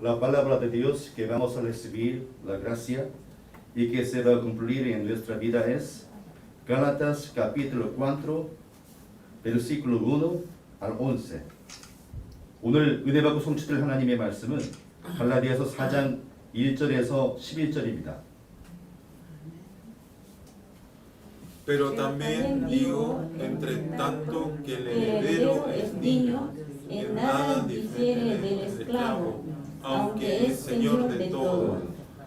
la palabra de Dios que vamos a recibir, la gracia, y que se va a cumplir en nuestra vida es Gálatas capítulo 4, versículo 1 al 11. 오늘 은혜 받고 성취될 하나님의 말씀은 갈라디아서 4장 1절에서 11절입니다. Pero también digo, entre tanto que el heredero es niño, en nada difiere del esclavo, aunque es señor de todo,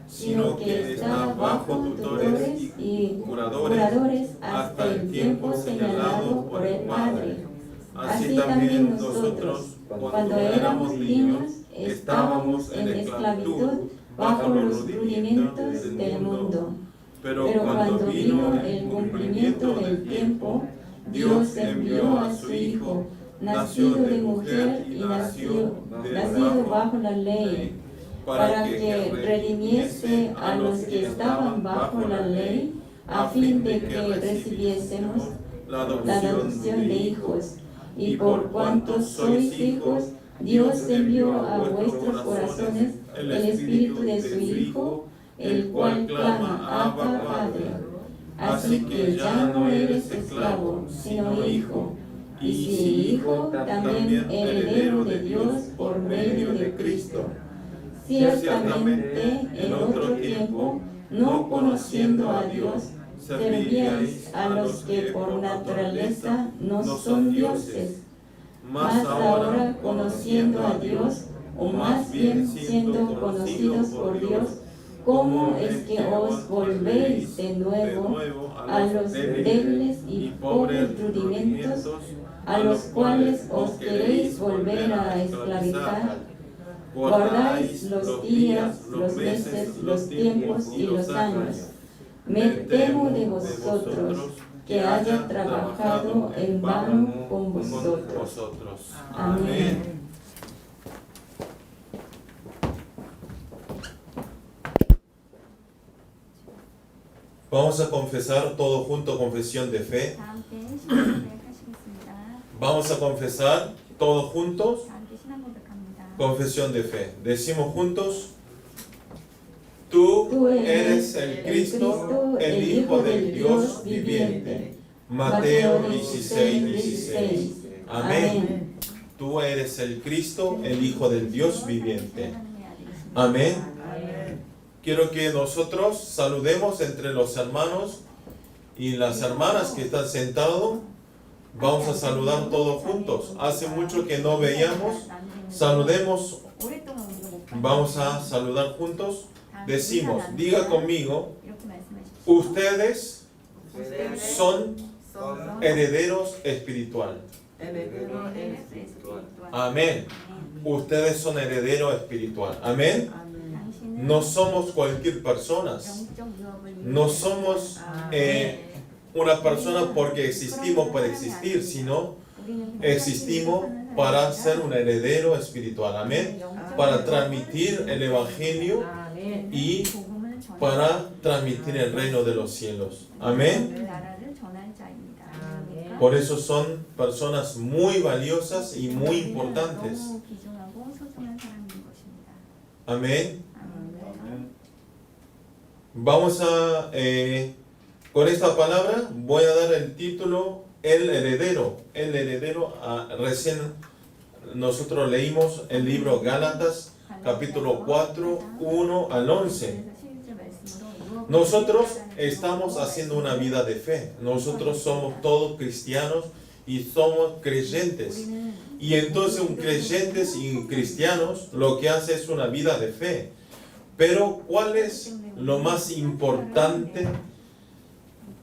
sino que está bajo tutores y curadores hasta el tiempo señalado por el Padre. Así también nosotros, cuando éramos niños, estábamos en esclavitud bajo los rudimentos del mundo. Pero cuando vino el cumplimiento del tiempo, Dios envió a su Hijo, nacido de mujer y nacido bajo la ley, para que redimiese a los que estaban bajo la ley, a fin de que recibiésemos la adopción de hijos. Y por cuanto sois hijos, Dios envió a vuestros corazones el Espíritu de su Hijo, el cual clama, Abba, Padre. Así que ya no eres esclavo, sino hijo, y si hijo, también heredero de Dios por medio de Cristo. Ciertamente, en otro tiempo, no conociendo a Dios, servíais a los que por naturaleza no son dioses. Mas ahora, conociendo a Dios, o más bien siendo conocidos por Dios, ¿cómo es que os volvéis de nuevo a los débiles y pobres rudimentos, a los cuales os queréis volver a esclavizar? Guardáis los días, los meses, los tiempos y los años. Me temo de vosotros que haya trabajado en vano con vosotros. Amén. Vamos a confesar todo junto confesión de fe. Vamos a confesar todos juntos confesión de fe. Decimos juntos: Tú eres el Cristo, el Hijo del Dios viviente. Mateo 16, 16. Amén. Tú eres el Cristo, el Hijo del Dios viviente. Amén. Quiero que nosotros saludemos entre los hermanos y las hermanas que están sentados. Vamos a saludar todos juntos. Hace mucho que no veíamos. Saludemos. Vamos a saludar juntos. Decimos, diga conmigo, ustedes son herederos espirituales. Amén. Ustedes son herederos espirituales. Amén. No somos cualquier persona. No somos una persona porque existimos para existir, sino existimos para ser un heredero espiritual. Amén. Para transmitir el Evangelio y para transmitir el reino de los cielos. Amén. Por eso son personas muy valiosas y muy importantes. Amén. Vamos a, con esta palabra voy a dar el título El heredero. El heredero, recién nosotros leímos el libro Gálatas, capítulo 4, 1 al 11. Nosotros estamos haciendo una vida de fe. Nosotros somos todos cristianos y somos creyentes. Y entonces un creyentes y cristianos lo que hace es una vida de fe. Pero ¿cuál es lo más importante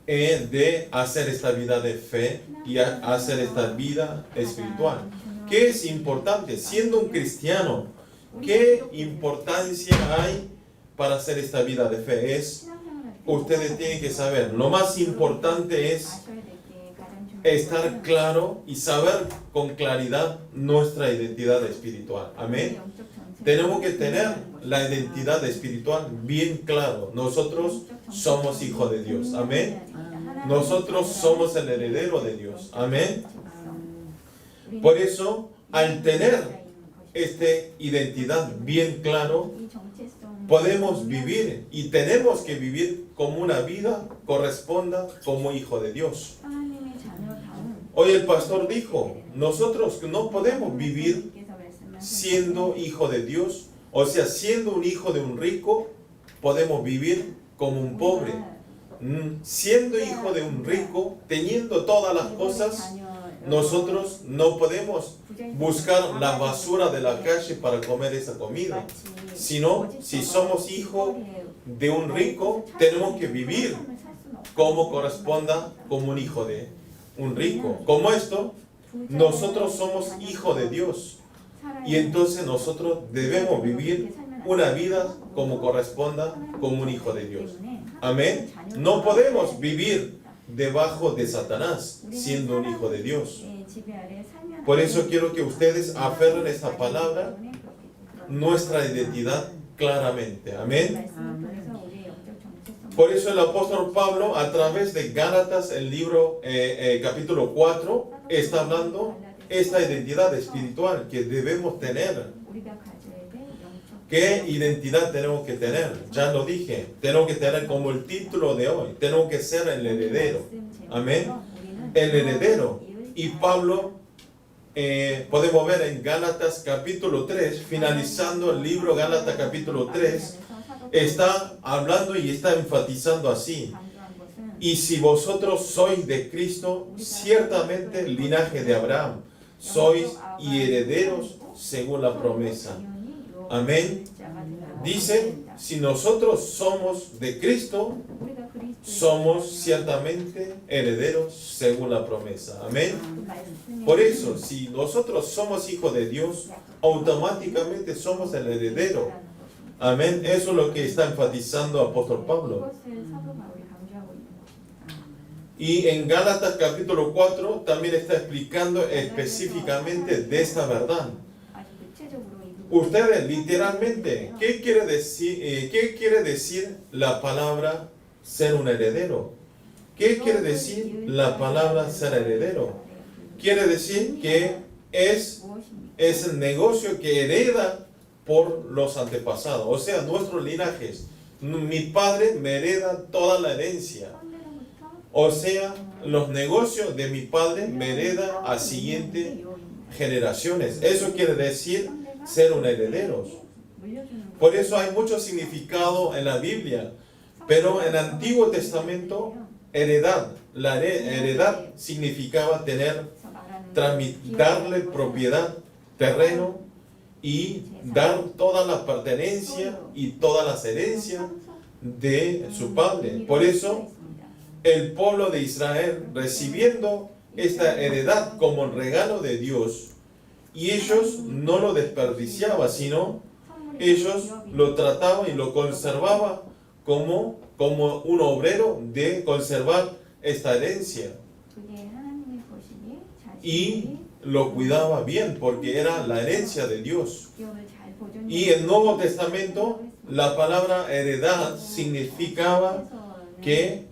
de hacer esta vida de fe y hacer esta vida espiritual? ¿Qué es importante? Siendo un cristiano, ¿qué importancia hay para hacer esta vida de fe? Ustedes tienen que saber, lo más importante es estar claro y saber con claridad nuestra identidad espiritual. Amén. Tenemos que tener la identidad espiritual bien claro. Nosotros somos hijos de Dios. Amén. Nosotros somos el heredero de Dios. Amén. Por eso, al tener esta identidad bien claro, 이 정체성 podemos vivir y tenemos que vivir como una vida corresponda como hijo de Dios. 하나님의 자녀다운 Hoy el pastor dijo, nosotros no podemos vivir 하나님께서 말씀하신 siendo hijo de Dios, o sea, siendo un hijo de un rico, podemos vivir como un pobre. Siendo hijo de un rico, teniendo todas las cosas, nosotros no podemos buscar la basura de la calle para comer esa comida. Sino, si somos hijos de un rico, tenemos que vivir como corresponda como un hijo de un rico. Como esto, nosotros somos hijos de Dios. Y entonces nosotros debemos vivir una vida como corresponda como un hijo de Dios. Amén. No podemos vivir debajo de Satanás siendo un hijo de Dios. Por eso quiero que ustedes aferren esta palabra, nuestra identidad claramente. Amén. Por eso el apóstol Pablo, a través de Gálatas, el libro capítulo 4, está hablando esta identidad espiritual que debemos tener. ¿Qué identidad tenemos que tener? Ya lo dije, tenemos que tener como el título de hoy, tenemos que ser el heredero. Amén. El heredero. Y Pablo, podemos ver en Gálatas capítulo 3, finalizando el libro Gálatas capítulo 3, está hablando y está enfatizando así. Y si vosotros sois de Cristo, ciertamente linaje de Abraham, sois y herederos según la promesa. Amén. Dice, si nosotros somos de Cristo, somos ciertamente herederos según la promesa. Amén. Por eso, si nosotros somos hijos de Dios, automáticamente somos el heredero. Amén. Eso es lo que está enfatizando el apóstol Pablo. Y en Gálatas capítulo 4 también está explicando específicamente de esta verdad. Ustedes literalmente, ¿qué quiere decir la palabra ser un heredero? ¿Qué quiere decir la palabra ser heredero? Quiere decir que es el negocio que hereda por los antepasados, o sea, nuestros linajes. Mi padre me hereda toda la herencia. O sea, los negocios de mi padre me hereda a siguientes generaciones. Eso quiere decir ser un heredero. Por eso hay mucho significado en la Biblia. Pero en el Antiguo Testamento, heredad. La heredad significaba darle propiedad, terreno, y dar toda la pertenencia y todas las herencias de su padre. Por eso, el pueblo de Israel, recibiendo esta heredad como el regalo de Dios, y ellos no lo desperdiciaban, sino ellos lo trataban y lo conservaban como un obrero de conservar esta herencia. Y lo cuidaba bien porque era la herencia de Dios. Y en el Nuevo Testamento, la palabra heredad significaba que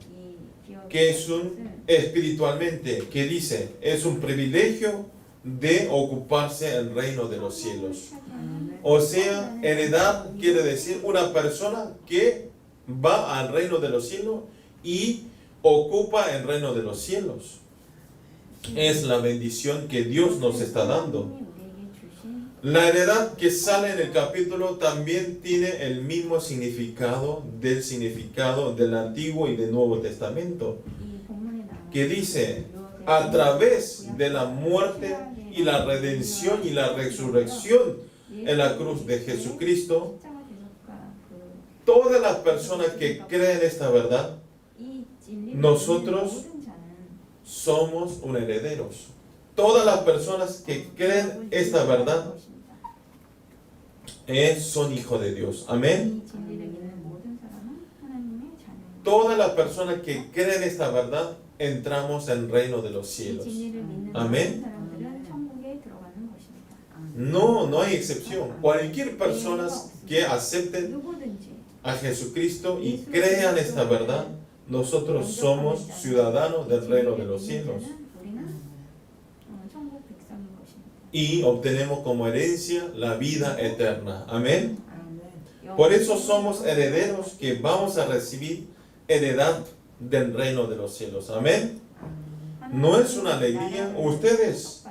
es espiritualmente, que dice, es un privilegio de ocuparse el reino de los cielos. O sea, heredad quiere decir una persona que va al reino de los cielos y ocupa el reino de los cielos. Es la bendición que Dios nos está dando. La heredad que sale en el capítulo también tiene el mismo significado del Antiguo y del Nuevo Testamento, que dice, a través de la muerte y la redención y la resurrección en la cruz de Jesucristo, todas las personas que creen esta verdad, nosotros somos un herederos. Todas las personas que creen esta verdad son hijos de Dios. Amén. Todas las personas que creen esta verdad entramos en el reino de los cielos. Amén. No hay excepción. Cualquier persona que acepten a Jesucristo y crean esta verdad, nosotros somos ciudadanos del reino de los cielos. y obtenemos como herencia la vida eterna. Amén. Por eso somos herederos que vamos a recibir heredad del reino de los cielos. Amén. No es una alegría. Ustedes,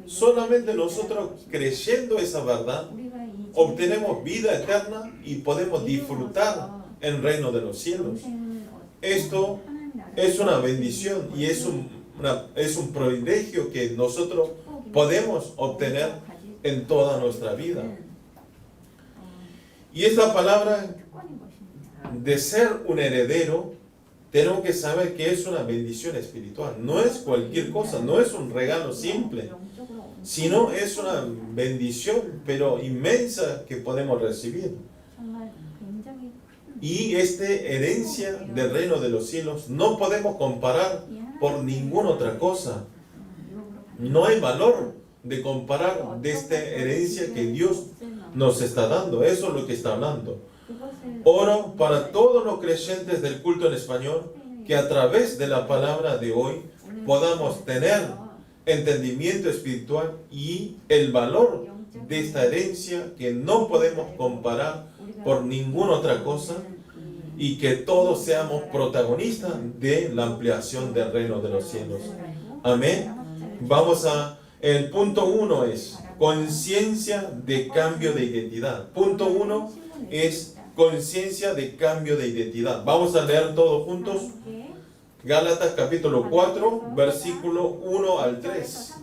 solamente nosotros creyendo esa verdad, obtenemos vida eterna y podemos disfrutar el reino de los cielos. Esto es una bendición y es un privilegio que nosotros podemos obtener en toda nuestra vida. Y esta palabra de ser un heredero, tenemos que saber que es una bendición espiritual. No es cualquier cosa, no es un regalo simple, sino es una bendición, pero inmensa, que podemos recibir. Y esta herencia del reino de los cielos no podemos comparar por ninguna otra cosa. No hay valor de comparar de esta herencia que Dios nos está dando. Eso es lo que está hablando. Oro para todos los creyentes del culto en español, que a través de la palabra de hoy podamos tener entendimiento espiritual y el valor de esta herencia que no podemos comparar por ninguna otra cosa, y que todos seamos protagonistas de la ampliación del reino de los cielos. Amén. El punto 1 es conciencia de cambio de identidad. Punto 1 es conciencia de cambio de identidad. Vamos a leer todos juntos. Gálatas capítulo 4, versículo 1 al 3.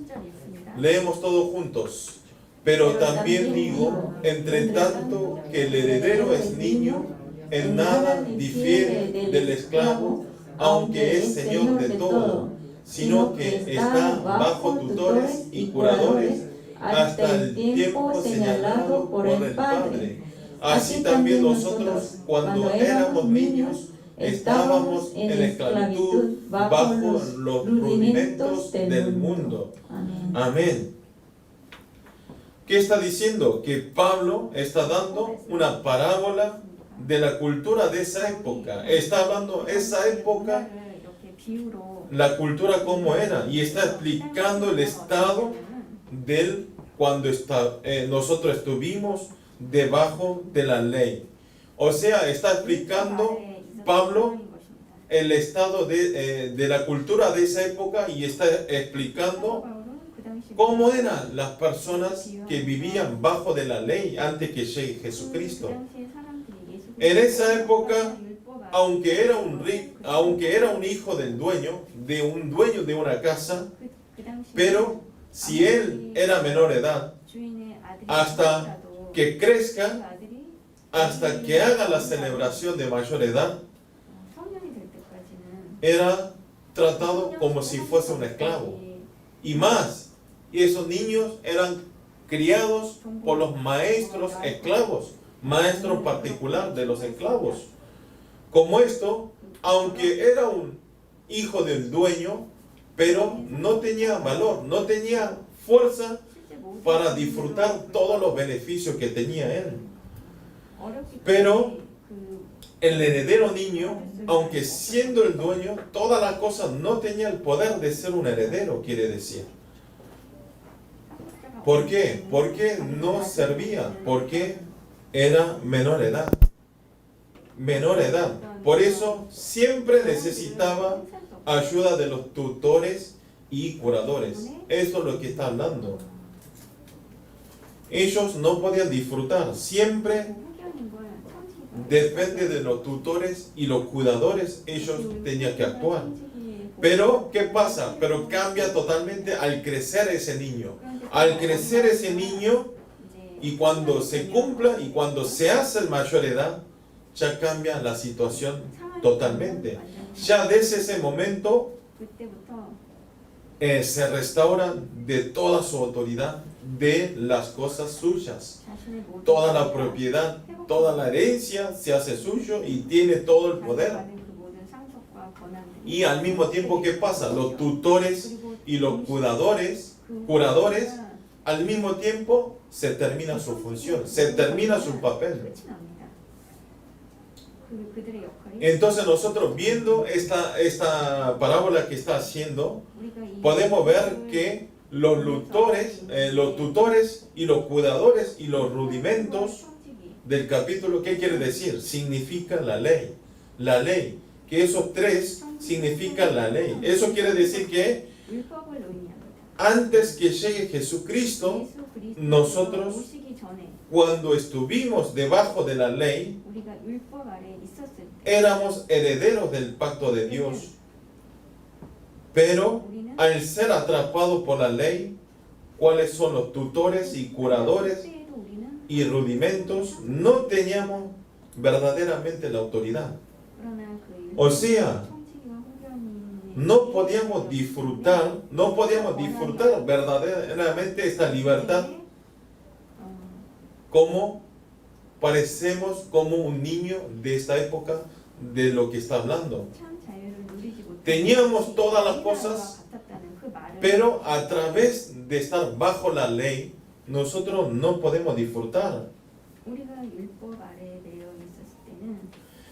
Leemos todos juntos. Pero también digo, entre tanto que el heredero es niño, en nada difiere del esclavo, aunque es señor de todo, sino que está bajo tutores y curadores hasta el tiempo señalado por el Padre. Así también nosotros, cuando éramos niños, estábamos en esclavitud bajo los rudimentos del mundo. Amén. ¿Qué está diciendo? Que Pablo está dando una parábola de la cultura de esa época. Está hablando esa época, la cultura como era, y está explicando el estado del cuando nosotros estuvimos debajo de la ley. O sea, está explicando Pablo el estado de la cultura de esa época, y está explicando cómo eran las personas que vivían bajo de la ley antes que llegue Jesucristo. En esa época, aunque era un hijo del dueño, de una casa, pero si él era menor de edad, hasta que crezca, hasta que haga la celebración de mayor edad, era tratado como si fuese un esclavo. Y más, y esos niños eran criados por los maestros esclavos, maestro particular de los esclavos. Como esto, aunque era un hijo del dueño, pero no tenía valor, no tenía fuerza para disfrutar todos los beneficios que tenía él. Pero el heredero niño, aunque siendo el dueño, todas las cosas, no tenía el poder de ser un heredero, quiere decir. ¿Por qué? Porque no servía, porque era menor edad. Menor edad. Por eso siempre necesitaba ayuda de los tutores y curadores. Esto es lo que está hablando. Ellos no podían disfrutar. Siempre depende de los tutores y los cuidadores. Ellos tenían que actuar. Pero, ¿qué pasa? Pero cambia totalmente al crecer ese niño. Al crecer ese niño, y cuando se cumpla y cuando se hace el mayor edad, ya cambia la situación totalmente. Ya desde ese momento se restaura de toda su autoridad de las cosas suyas. Toda la propiedad, toda la herencia se hace suyo y tiene todo el poder. Y al mismo tiempo, ¿qué pasa? Los tutores y los curadores, al mismo tiempo se termina su función, se termina su papel. Entonces nosotros, viendo esta parábola que está haciendo, podemos ver que los tutores y los cuidadores y los rudimentos del capítulo. ¿Qué quiere decir? Significa la ley. La ley. Que esos tres significan la ley. Eso quiere decir que 율법을 의미합니다. antes que llegue Jesucristo, 예수 그리스도가 nosotros, 오시기 전에 cuando estuvimos debajo de la ley, 우리가 율법 아래 있었을 때 éramos herederos del pacto de Dios. Pero 우리는 al ser atrapados por la ley, ¿cuáles son los tutores y curadores 그때에도 우리는 y rudimentos? No teníamos verdaderamente la autoridad. 그러나 그 O sea, 청지기와 후견인의 no podíamos disfrutar verdaderamente esta libertad como parecemos como un niño de esta época de lo que está hablando. 참 자유를 누리지 못하고 Teníamos todas las cosas, 같았다는 그 말을 pero a través de estar bajo la ley, nosotros no podemos disfrutar. 우리가 율법 아래 내려 있었을 때는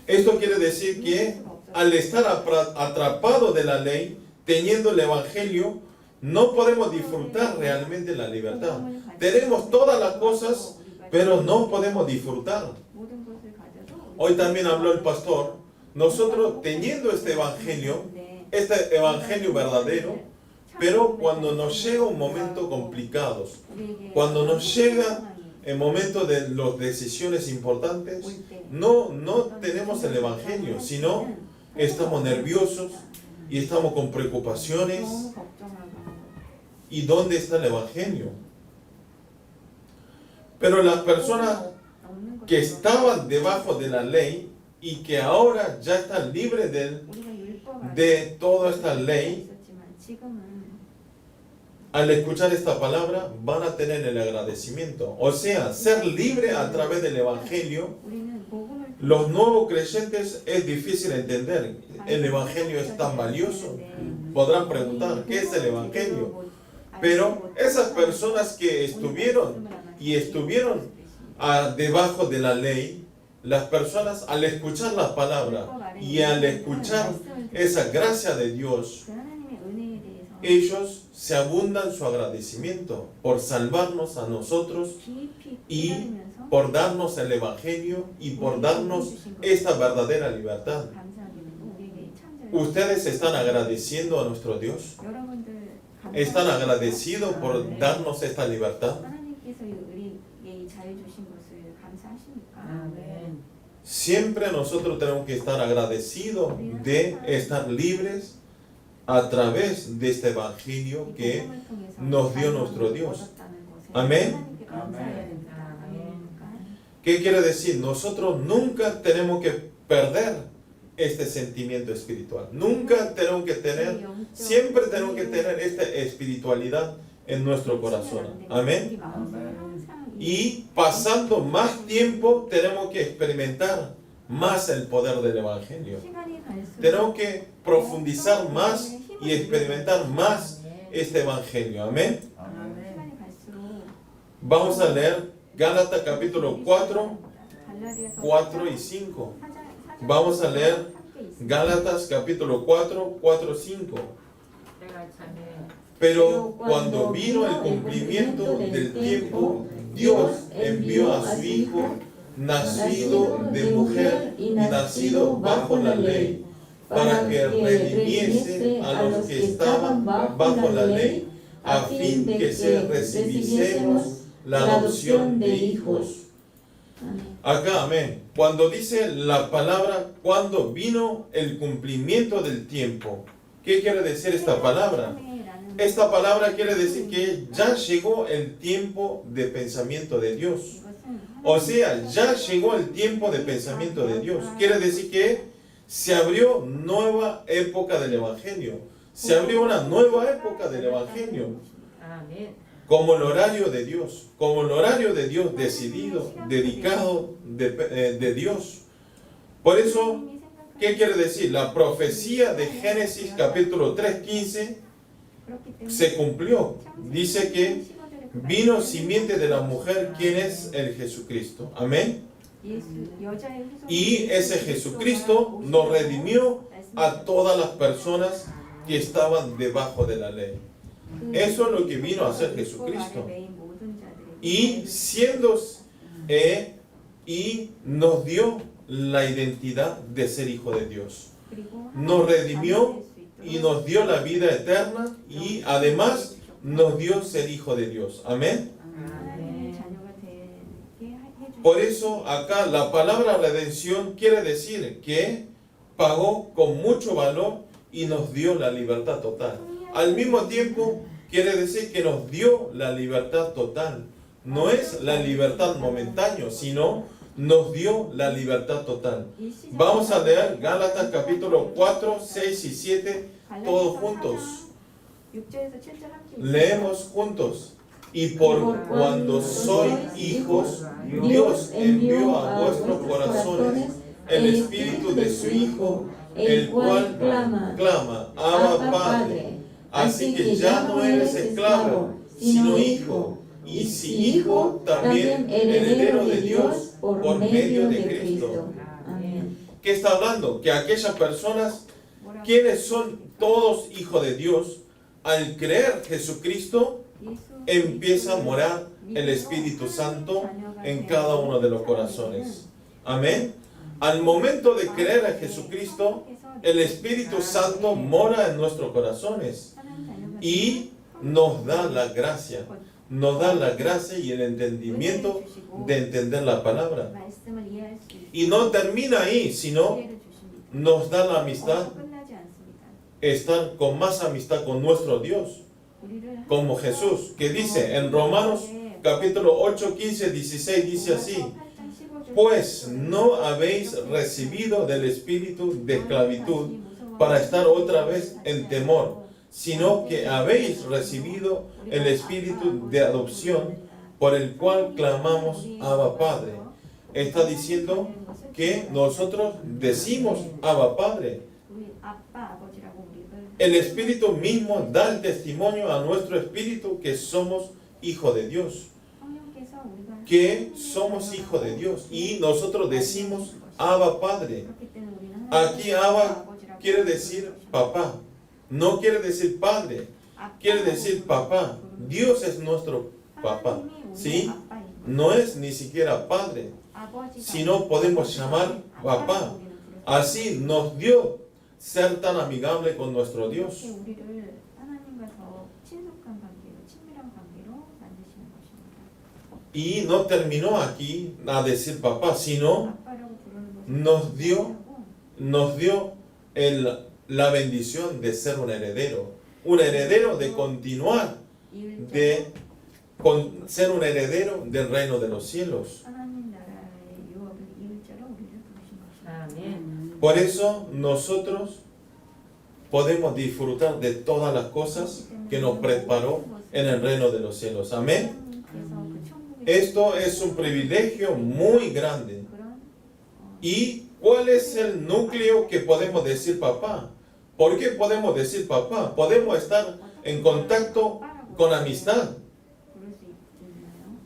Esto quiere decir que al estar atrapados de la ley, teniendo el Evangelio, no podemos disfrutar realmente la libertad. Tenemos todas las cosas, pero no podemos disfrutar. 모든 것을 가져도 Hoy también habló el pastor, nosotros teniendo este Evangelio verdadero, pero cuando nos llega un momento complicado, cuando nos llega el momento de las decisiones importantes, no tenemos el Evangelio, sino estamos nerviosos y estamos con preocupaciones. 너무 걱정하고 ¿Y dónde está el Evangelio? Pero las personas 없는 것을 que estaban debajo de la ley y que ahora ya están libres 우리가 율법 아래 de toda esta ley, 있었지만 지금은 al escuchar esta palabra van a tener el agradecimiento. O sea, ser libre a través del Evangelio. 우리는 복음을 Los nuevos creyentes es difícil entender. ¿El Evangelio es tan valioso? Podrán preguntar, ¿qué es el Evangelio? Pero esas personas que estuvieron debajo de la ley, las personas al escuchar la palabra y al escuchar esa gracia de Dios, 그 하나님의 은혜에 대해서 ellos se abundan su agradecimiento por salvarnos a nosotros 깊이 y 깨달으면서 por darnos el Evangelio y por darnos esta verdadera libertad. 감사하게도 우리에게 참전을 ¿Ustedes están agradeciendo a nuestro Dios? 여러분들 ¿Están agradecidos por darnos esta libertad? 하나님께서 우리에게 이 자유 주신 것을 감사하십니까? Siempre nosotros tenemos que estar agradecidos de estar libres a través de este Evangelio 이 que 복음을 통해서 nos dio 자유를 nuestro Dios. 얻었다는 것에 Amén. 하나님께 감사해야 된다. 아멘입니까? ¿Qué quiere decir? Nosotros nunca tenemos que perder este sentimiento espiritual. Nunca tenemos que tener, siempre tenemos que tener esta espiritualidad en nuestro corazón. Amén. Y pasando más tiempo tenemos que experimentar más el poder del Evangelio. Tenemos que profundizar más y experimentar más este Evangelio. Amén. Vamos a leer Gálatas capítulo 4, 4 y 5. Vamos a leer Gálatas capítulo 4, 4 y 5. Pero cuando vino el cumplimiento del tiempo, Dios envió a su Hijo, nacido de mujer y nacido bajo la ley, para que redimiese a los que estaban bajo la ley, a fin que recibiésemos la adopción de hijos. Acá, amén. Cuando dice la palabra, cuando vino el cumplimiento del tiempo, ¿qué quiere decir esta palabra? Esta palabra quiere decir que ya llegó el tiempo de pensamiento de Dios. O sea, ya llegó el tiempo de pensamiento de Dios. Quiere decir que se abrió nueva época del Evangelio. Se abrió una nueva época del Evangelio. Como el horario de Dios. Como el horario de Dios decidido, dedicado de Dios. Por eso, ¿qué quiere decir? La profecía de Génesis capítulo 3:15 se cumplió. Dice que vino simiente de la mujer, quien es el Jesucristo. Amén. Y ese Jesucristo nos redimió a todas las personas que estaban debajo de la ley. Eso es lo que vino a hacer Jesucristo. 메인 모든 자들에게 Y siendo y nos dio la identidad de ser hijo de Dios. 그리고 Nos redimió 하나님을 수 y 있도록 nos dio la vida eterna y además nos dio ser hijo de Dios. Amén. 하나님의 자녀가 되게 해주시고 Por eso acá la palabra redención quiere decir que pagó con mucho valor y nos dio la libertad total. Al mismo tiempo quiere decir que nos dio la libertad total. No es la libertad momentánea, sino nos dio la libertad total. Vamos a leer Gálatas capítulo 4, 6 y 7 todos juntos. 6절에서 7절 함께 Leemos juntos. Y por cuando sois hijos, Dios envió a vuestros corazones el espíritu de su Hijo, el cual clama, Abba Padre. Así que ya no eres esclavo, sino hijo. Y si hijo, también heredero de Dios por medio de Cristo. Amén. ¿Qué está hablando? Que aquellas personas, quienes son todos hijos de Dios, al creer Jesucristo, empieza a morar el Espíritu Santo en cada uno de los corazones. Amén. Al momento de creer a Jesucristo, el Espíritu Santo mora en nuestros corazones y nos da la gracia. Nos da la gracia y el entendimiento de entender la palabra. 말씀을 이해할 수 있는 Y no termina ahí, sino 기회를 주십니다. nos da la amistad, 거기서 끝나지 않습니다. estar con más amistad con nuestro Dios, 우리를 como Jesús, que dice en Romanos capítulo 8, 15, 16, dice así: Pues no habéis recibido del espíritu de esclavitud para estar otra vez en temor, sino que habéis recibido el espíritu de adopción por el cual clamamos Abba Padre. Está diciendo que nosotros decimos Abba Padre. 우리 아빠 아버지라고 우리를 El Espíritu mismo da el testimonio a nuestro espíritu que somos hijos de Dios, 성령께서 우리가 que somos hijos de Dios, y nosotros decimos Abba Padre. 그렇기 때문에 우리는 Aquí Abba quiere decir papá, no quiere decir padre, quiere decir papá. Dios es nuestro papá, ¿sí? No es ni siquiera padre, sino podemos llamar papá. Así nos dio ser tan amigable con nuestro Dios. 우리를 하나님과 더 친숙한 관계로 친밀한 관계로 만드시는 것입니다. Y no terminó aquí a decir papá, sino 아빠라고 부르는 것은 nos dio la bendición de ser un heredero de continuar, de ser un heredero del reino de los cielos. 하나님 나라의 유업을 이을 자로 우리를 부르신 것입니다. 아멘. Por eso nosotros podemos disfrutar de todas las cosas que nos preparó en el reino de los cielos. Amén. 하나님께서 그 천국의 Esto es un privilegio muy grande. 그런 ¿Y cuál es el núcleo que podemos decir papá? ¿Por qué podemos decir papá? Podemos estar en contacto con amistad. 부를 수 있나요?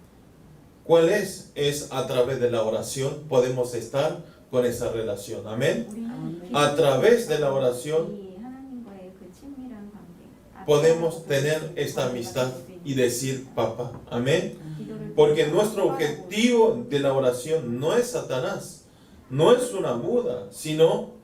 ¿Cuál es? Es a través de la oración podemos estar con esa relación. Amén. 우리는 A través de la oración 이 하나님과의 그 친밀한 관계 podemos tener esta amistad y decir papá. Amén. 기도를 Porque nuestro objetivo de la oración no es Satanás, no es una Buda, sino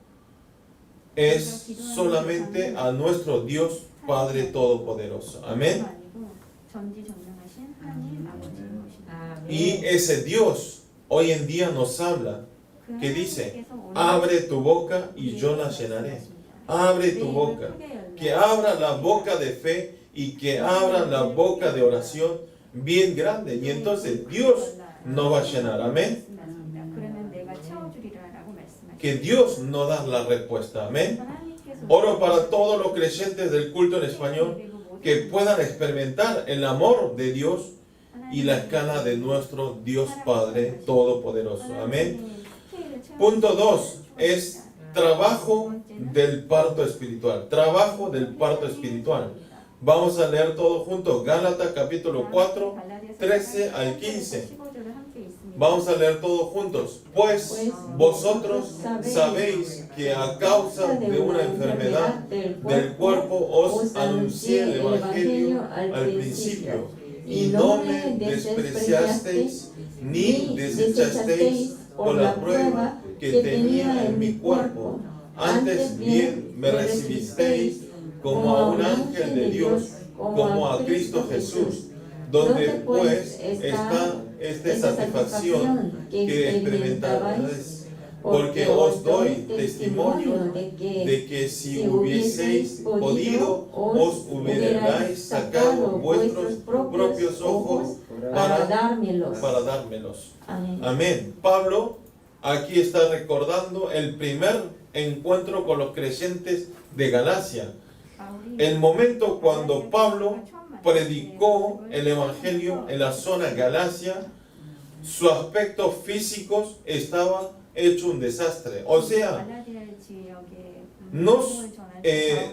es solamente a nuestro Dios Padre Todopoderoso. Amén. 아니고 전지전능하신 하나님 아버지인 것입니다. Y ese Dios hoy en día nos habla, 그 que dice, 하나님께서 오늘 abre tu boca y yo la llenaré. Abre tu boca, que abra la boca de fe y que abra la boca de oración bien grande. Y entonces Dios nos va a llenar. Amén. 그러면 내가 채워주리라라고 말씀하셨습니다. Que Dios nos da la respuesta. Amén. 하나님께서 Oro para todos los creyentes del culto en español que puedan experimentar el amor de Dios y la escala de nuestro Dios Padre Todopoderoso. Amén. Punto 2 es trabajo del parto espiritual. Trabajo del parto espiritual. Vamos a leer todo juntos. Gálatas capítulo 4, 13 al 15. Vamos a leer todos juntos. Pues vosotros sabéis que a causa de una enfermedad del cuerpo os anuncié el Evangelio al principio, y no me despreciasteis ni desechasteis por la prueba que tenía en mi cuerpo. Antes bien me recibisteis como a un ángel de Dios, como a Cristo Jesús, donde pues está esta satisfacción que experimentaréis, porque os doy testimonio de que si hubieseis podido, os hubierais sacado vuestros propios ojos para dármelos. Amén. Pablo aquí está recordando el primer encuentro con los creyentes de Galacia. El momento cuando Pablo predicó el Evangelio en la zona Galacia, su aspecto físico estaba hecho un desastre. O sea,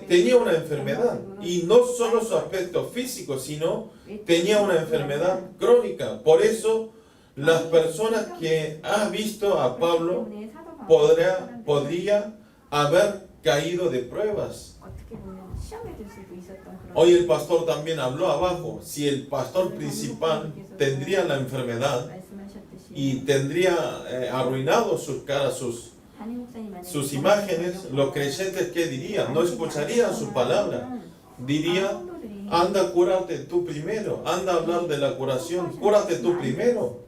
tenía una enfermedad, y no solo su aspecto físico, sino tenía una enfermedad crónica. Por eso, las personas que han visto a Pablo podría haber caído de pruebas. Hoy el pastor también habló abajo. Si el pastor principal tendría la enfermedad y tendría arruinado sus caras, sus imágenes, los creyentes, ¿qué dirían? No escucharían su palabra. Diría: anda, cúrate tú primero, anda a hablar de la curación, cúrate tú primero.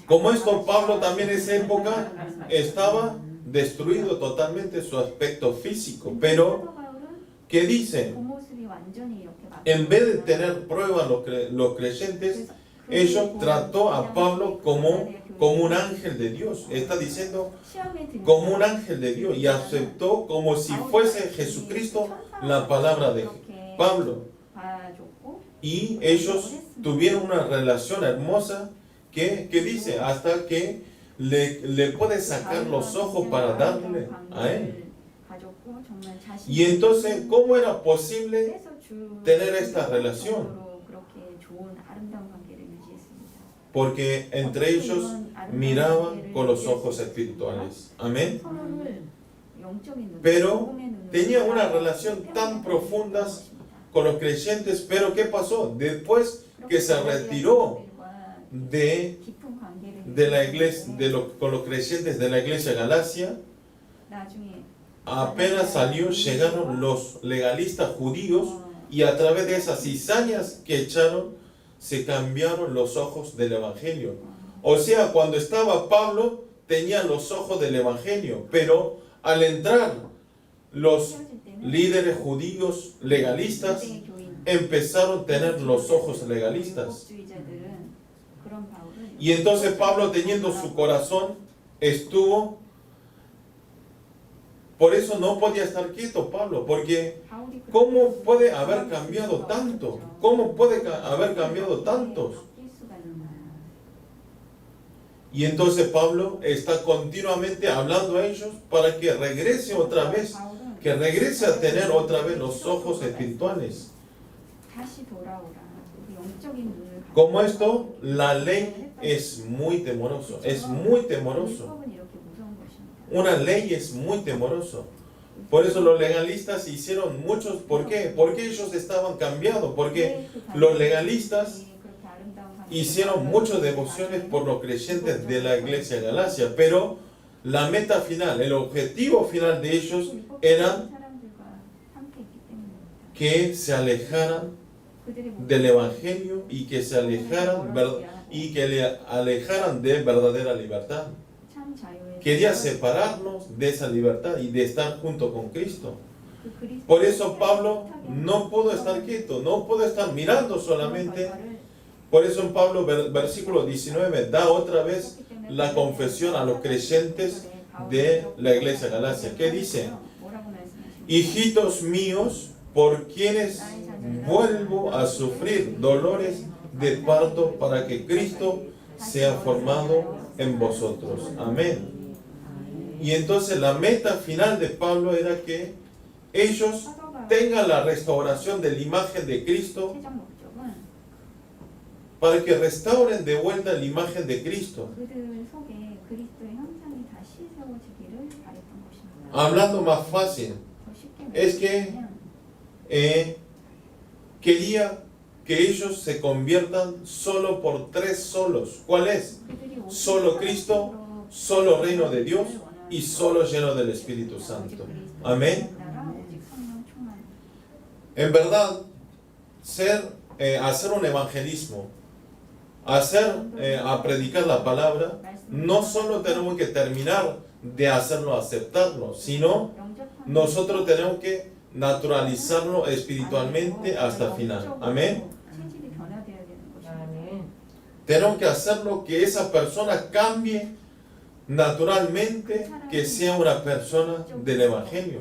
Como esto, Pablo también en esa época estaba destruido totalmente su aspecto físico. Pero, ¿qué dice? En vez de tener pruebas los creyentes, ellos trató a Pablo como un ángel de Dios. Está diciendo como un ángel de Dios, y aceptó como si fuese Jesucristo la palabra de Pablo. Y ellos tuvieron una relación hermosa que dice hasta que le puede sacar los ojos para darle a él. Y entonces, ¿cómo era posible tener esta relación? Porque entre ellos miraban con los ojos espirituales. Amén. Pero tenía una relación tan profunda con los creyentes. Pero ¿qué pasó? Después que se retiró de la iglesia, con los creyentes de la iglesia Galacia, apenas salió, llegaron los legalistas judíos, y a través de esas cizañas que echaron, se cambiaron los ojos del Evangelio. O sea, cuando estaba Pablo, tenía los ojos del Evangelio, pero al entrar los líderes judíos legalistas, empezaron a tener los ojos legalistas. Y entonces Pablo, teniendo su corazón, estuvo. Por eso no podía estar quieto Pablo, porque ¿cómo puede haber cambiado tanto? ¿Cómo puede haber cambiado tantos? Y entonces Pablo está continuamente hablando a ellos para que regrese otra vez, que regrese a tener otra vez los ojos espirituales. Como esto, la ley es muy temoroso, es muy temoroso. Una ley es muy temoroso. Por eso los legalistas hicieron muchos. ¿Por qué? Porque ellos estaban cambiados. Porque los legalistas hicieron muchas devociones por los creyentes de la iglesia Galacia. Pero la meta final, el objetivo final de ellos era que se alejaran del Evangelio y que se alejaran de verdadera libertad. Quería separarnos de esa libertad y de estar junto con Cristo. Por eso Pablo no pudo estar quieto, no pudo estar mirando solamente. Por eso en Pablo, versículo 19, da otra vez la confesión a los creyentes de la iglesia Galacia. ¿Qué dice? Hijitos míos, por quienes vuelvo a sufrir dolores de parto para que Cristo sea formado en vosotros. Amén. Y entonces la meta final de Pablo era que ellos tengan la restauración de la imagen de Cristo para que restauren de vuelta la imagen de Cristo. 그들 속에 그리스도의 형상이 다시 세워지기를 바랬던 것입니다. Hablando más fácil, 더 쉽게 es que 말하면 quería que ellos se conviertan solo por tres solos. ¿Cuál es? 그들이 오직 Solo Cristo, solo reino de Dios y solo lleno del Espíritu Santo. Amén. En verdad, hacer un evangelismo, a predicar la palabra, no solo tenemos que terminar de hacerlo, aceptarlo, sino nosotros tenemos que naturalizarlo espiritualmente hasta el final. Amén. Tenemos que hacerlo que esa persona cambie naturalmente, que sea una persona del Evangelio.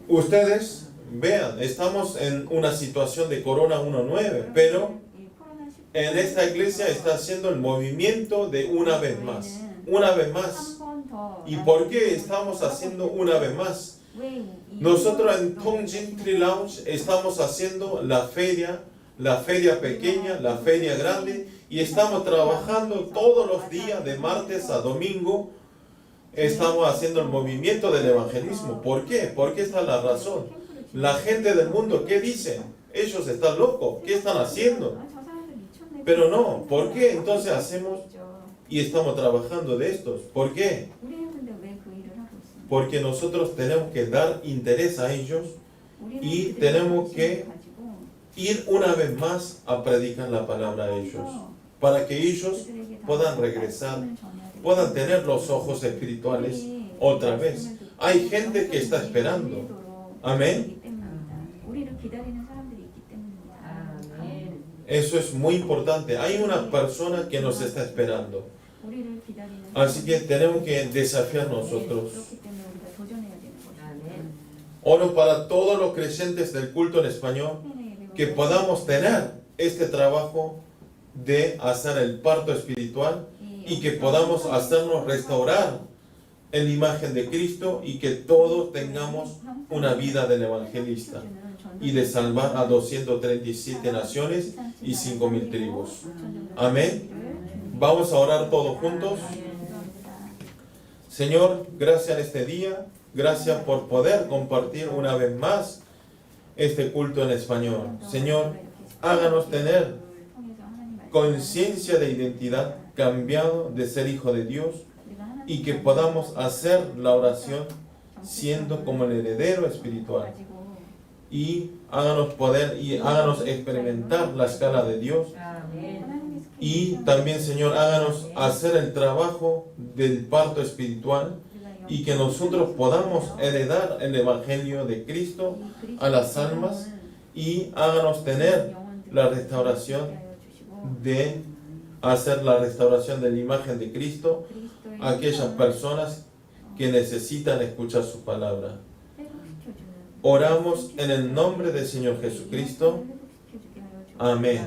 Ustedes vean, estamos en una situación de Corona 1.9, pero en esta iglesia está haciendo el movimiento de una vez más. Una vez más. ¿Y por qué estamos haciendo una vez más? Nosotros en Tongjin Tree Lounge estamos haciendo la feria pequeña, la feria grande, y estamos trabajando todos los días de martes a domingo. Estamos haciendo el movimiento del evangelismo. ¿Por qué? Porque esta es la razón. La gente del mundo, ¿qué dicen? Ellos están locos. ¿Qué están haciendo? Pero no. ¿Por qué entonces hacemos y estamos trabajando de estos? ¿Por qué? Porque nosotros tenemos que dar interés a ellos y tenemos que ir una vez más a predicar la palabra a ellos, para que ellos puedan regresar, puedan tener los ojos espirituales otra vez. Hay gente que está esperando. Amén. Eso es muy importante. Hay una persona que nos está esperando. Así que tenemos que desafiar nosotros. Oro para todos los creyentes del culto en español, que podamos tener este trabajo de hacer el parto espiritual y que podamos hacernos restaurar en la imagen de Cristo y que todos tengamos una vida del evangelista y de salvar a 237 naciones y 5,000 tribus. Amén. Vamos a orar todos juntos. Señor, gracias en este día. Gracias por poder compartir una vez más este culto en español. Señor, háganos tener conciencia de identidad, cambiado de ser hijo de Dios, y que podamos hacer la oración siendo como el heredero espiritual. Y háganos poder y háganos experimentar la escala de Dios. Y también, Señor, háganos hacer el trabajo del parto espiritual y que nosotros podamos heredar el Evangelio de Cristo a las almas, y háganos tener la restauración de hacer la restauración de la imagen de Cristo a aquellas personas que necesitan escuchar su palabra. Oramos en el nombre del Señor Jesucristo. Amén.